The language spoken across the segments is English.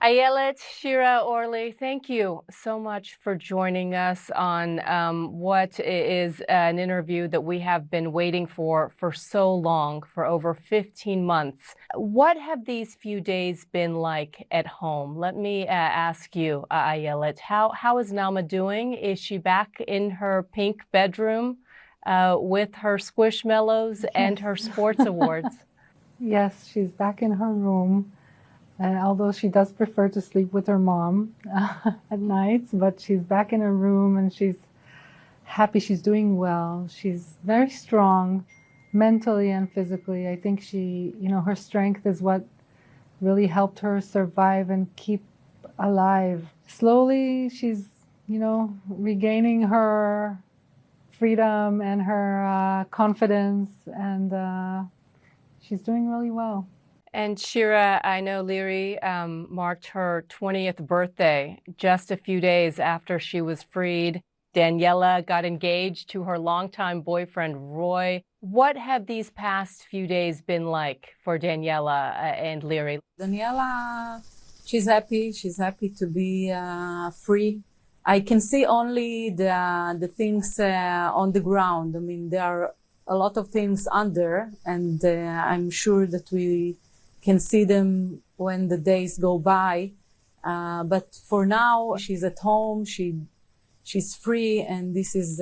Ayelet, Shira, Orly, thank you so much for joining us on what is an interview that we have been waiting for so long, for over 15 months. What have these few days been like at home? Let me ask you, Ayelet, how is Naama doing? Is she back in her pink bedroom with her Squishmallows and her sports awards? Yes, she's back in her room. Although she does prefer to sleep with her mom at nights, but she's back in her room and she's happy. She's doing well. She's very strong mentally and physically. I think her strength is what really helped her survive and keep alive. Slowly, she's, regaining her freedom and her confidence, and she's doing really well. And Shira, I know Liri marked her 20th birthday just a few days after she was freed. Daniela got engaged to her longtime boyfriend, Roy. What have these past few days been like for Daniela and Liri? Daniela, she's happy. She's happy to be free. I can see only the things on the ground. I mean, there are a lot of things under, and I'm sure that we can see them when the days go by. But for now, she's at home, she's free, and this is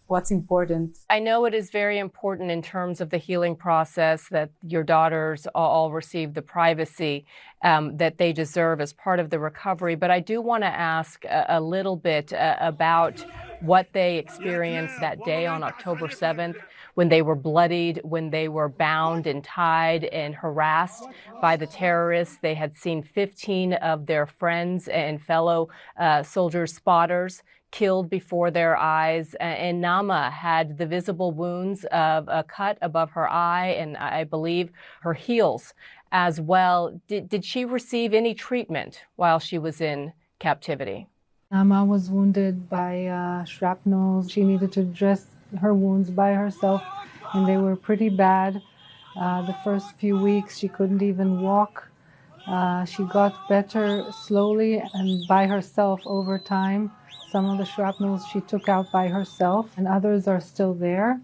what's important. I know it is very important in terms of the healing process that your daughters all receive the privacy that they deserve as part of the recovery. But I do want to ask a little bit about what they experienced that day on October 7th, when they were bloodied, when they were bound and tied and harassed by the terrorists. They had seen 15 of their friends and fellow soldiers, spotters, killed before their eyes. And Naama had the visible wounds of a cut above her eye and I believe her heels as well. Did she receive any treatment while she was in captivity? Naama was wounded by shrapnel. She needed to dress her wounds by herself, and they were pretty bad. The first few weeks, she couldn't even walk. She got better slowly and by herself over time. Some of the shrapnels she took out by herself, and others are still there.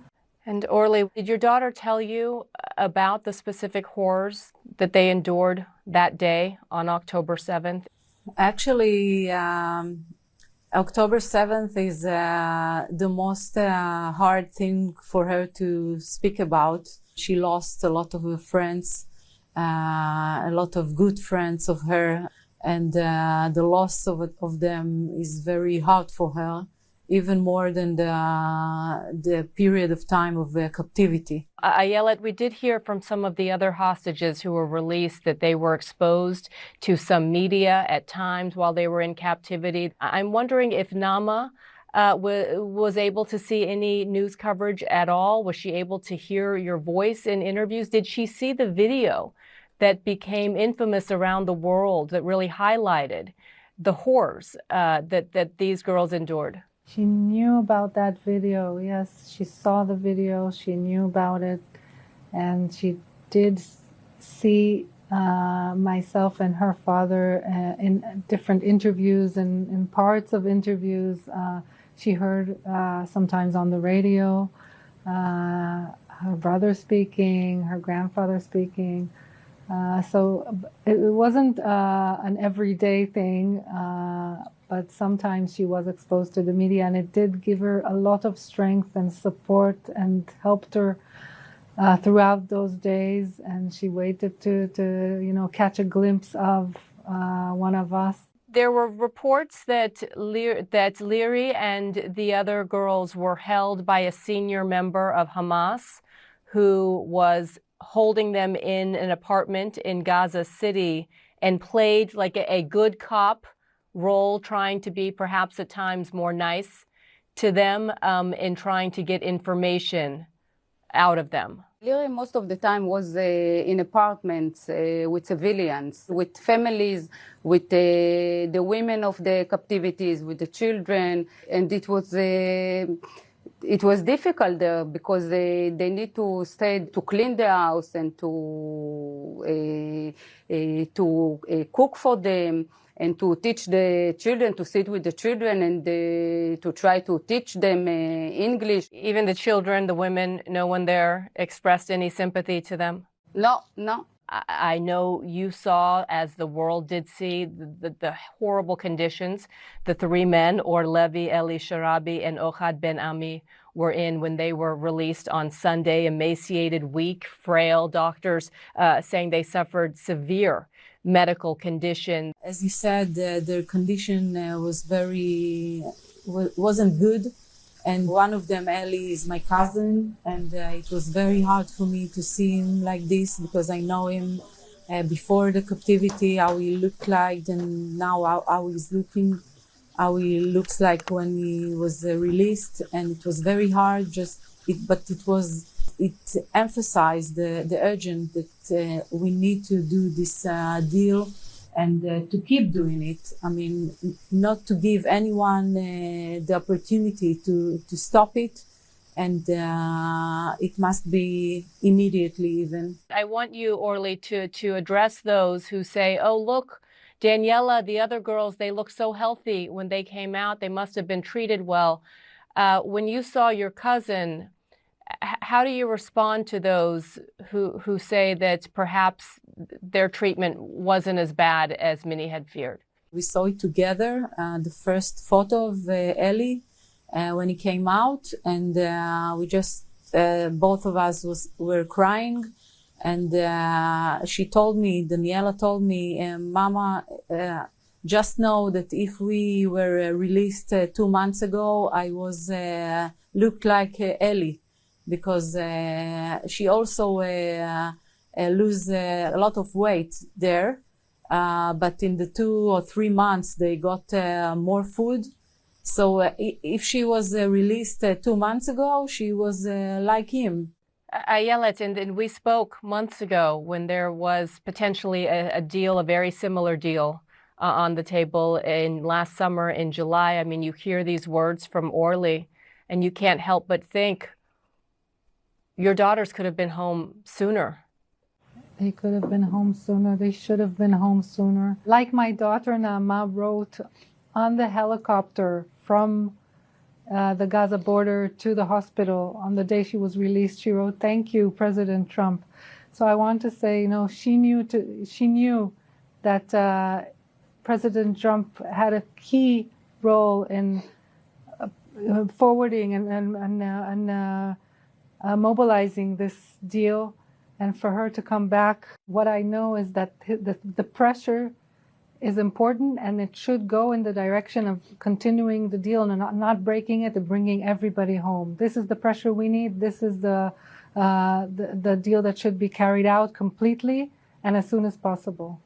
And Orly, did your daughter tell you about the specific horrors that they endured that day on October 7th? Actually, October 7th is the most hard thing for her to speak about. She lost a lot of her friends, a lot of good friends of her, and the loss of them is very hard for her, even more than the period of time of captivity. Ayelet, we did hear from some of the other hostages who were released that they were exposed to some media at times while they were in captivity. I'm wondering if Naama was able to see any news coverage at all. Was she able to hear your voice in interviews? Did she see the video that became infamous around the world that really highlighted the horrors that these girls endured? She knew about that video, yes. She saw the video, she knew about it, and she did see myself and her father in different interviews and in parts of interviews. She heard sometimes on the radio her brother speaking, her grandfather speaking. So it wasn't an everyday thing, but sometimes she was exposed to the media, and it did give her a lot of strength and support and helped her throughout those days. And she waited to catch a glimpse of one of us. There were reports that Liri and the other girls were held by a senior member of Hamas who was holding them in an apartment in Gaza City and played like a good cop role, trying to be perhaps at times more nice to them in trying to get information out of them. Liri most of the time was in apartments with civilians, with families, with the women of the captivities, with the children, and it was it was difficult there because they need to stay to clean the house and to cook for them and to teach the children, to sit with the children and to try to teach them English. Even the children, the women, no one there expressed any sympathy to them? No, no. I know you saw, as the world did see, the horrible conditions the three men, Or Levy, Eli Sharabi, and Ohad Ben Ami, were in when they were released on Sunday, emaciated, weak, frail, doctors saying they suffered severe medical condition. As you said, their condition wasn't good. And one of them, Eli, is my cousin, and it was very hard for me to see him like this because I know him before the captivity, how he looked like, and now how he's looking, how he looks like when he was released. And it was very hard, but it emphasized the urgent that we need to do this deal and to keep doing it. I mean, not to give anyone the opportunity to stop it, and it must be immediately even. I want you, Orly, to address those who say, oh, look, Daniela, the other girls, they look so healthy when they came out. They must have been treated well. When you saw your cousin, how do you respond to those who say that perhaps their treatment wasn't as bad as many had feared? We saw it together, the first photo of Eli when he came out, and we just, both of us were crying. And she told me, Daniela told me, Mama, just know that if we were released 2 months ago, I looked like Eli. Because she also lose a lot of weight there, but in the 2 or 3 months they got more food. So if she was released 2 months ago, she was like him. Ayelet, and we spoke months ago when there was potentially a deal, a very similar deal on the table in last summer in July. I mean, you hear these words from Orly, and you can't help but think, your daughters could have been home sooner. They could have been home sooner. They should have been home sooner. Like my daughter Naama wrote on the helicopter from the Gaza border to the hospital on the day she was released, she wrote, "Thank you, President Trump." So I want to say, she knew that President Trump had a key role in forwarding and mobilizing this deal, and for her to come back. What I know is that the pressure is important, and it should go in the direction of continuing the deal and not breaking it, and bringing everybody home. This is the pressure we need. This is the deal that should be carried out completely and as soon as possible.